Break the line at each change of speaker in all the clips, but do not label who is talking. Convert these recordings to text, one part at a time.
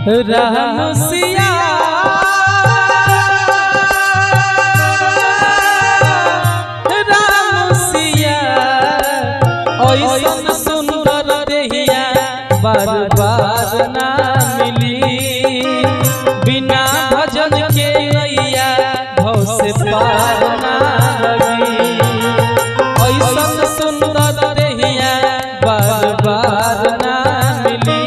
राम सिया राम सिया ऐसन सुंदर देहिया बार बार ना मिली बिना भजन के नैया भव से पार ना लगी। ऐसन सुंदर देहिया बार बार ना मिली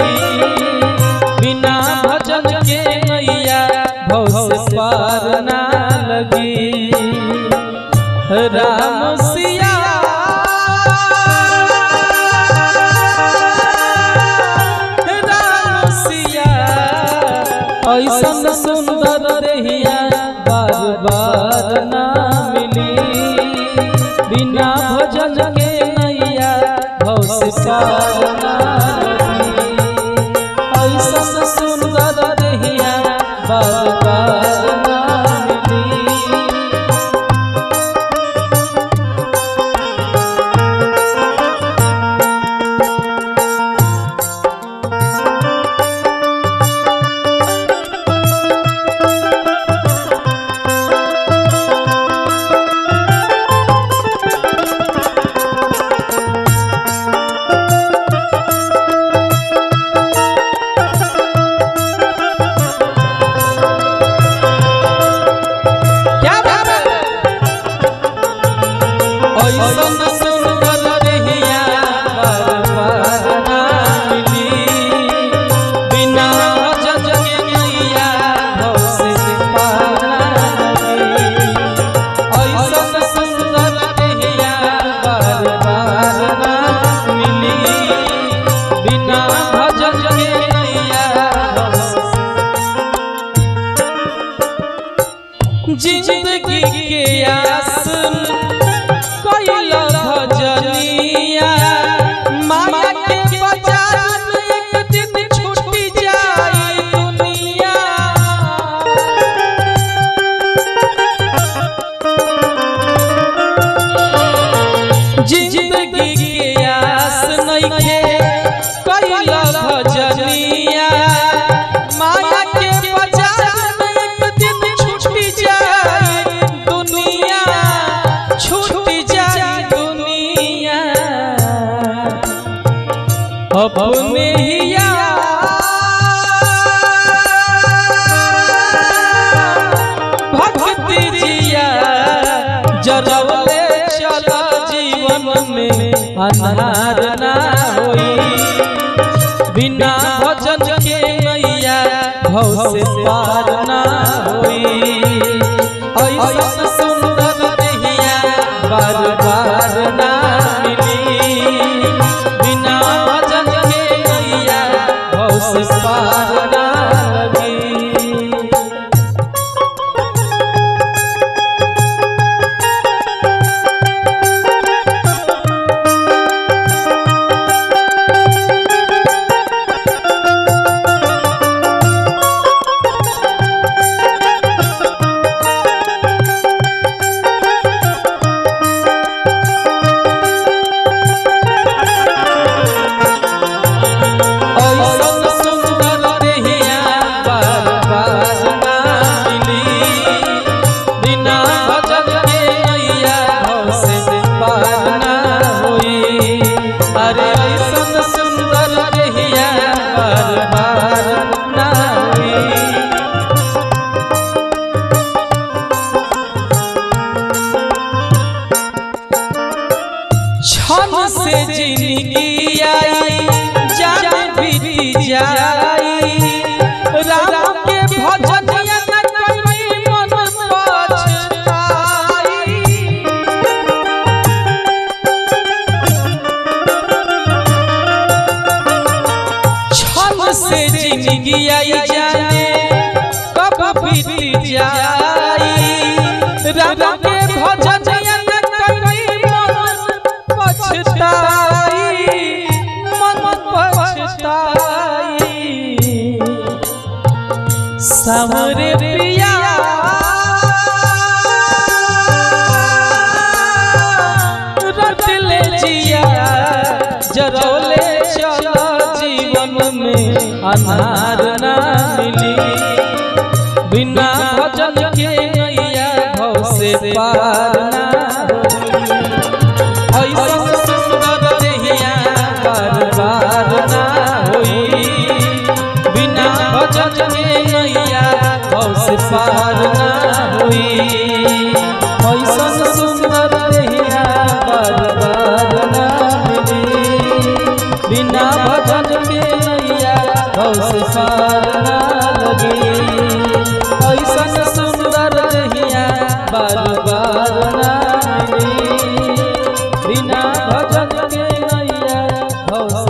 बिना भजन के नैया भव से पार ना लगी। राम सिया राम सिया ऐसन सुंदर देहिया बार बार ना मिली बिना भजन के नैया भव से पार ना लगी। ऐसन सुंदर देहिया बार बार ना मिली। ऐसन सुंदर देहिया बार बार ना मिली बिना भजन के नैया भव से पार ना लगी। ऐसन सुंदर देहिया बार बार ना मिली बिना भजन के नैया भव से। जिंदगी के आस कैला भजनिया माया के बाजार में एक दिन छूटी जाए दुनिया। जिंदगी के आस नइखे कैला भजनिया माया के बाजार में एक दिन छूटी जाए दुनिया छूटी जाए दुनिया। अपने हिया भक्ति जिया जरवले चला जीवन में अन्हार ना होई बिना भजन के नैया भव से पार ना होई। ऐसन सुंदर देहिया बार बार ना मिली बिना भजन के नैया भव से पार ना लगी। क्षण से जिंदगी आई जान बीती जाई राम के भजनिया न कहीं मन पछताई। क्षण से जिंदगी आई जाने कब बीती जाई राम के भजनिया न कहीं मन पछताई सामरे पिया रट ले जिया जरौले चला जीवन में अन्हार ना बिना भजन के नैया भव से पार ना होई। ऐसन सुंदर रहिया बार बार ना होई। बिना भजन के नैया भव से पार ना होई। ऐसन सुंदर रहिया बार बार ना होई। बिना भजन के नैया भव से पार ना लगी। ऐसन सुंदर रहिया बार बार ना मिली। बिना भजन के नैया भव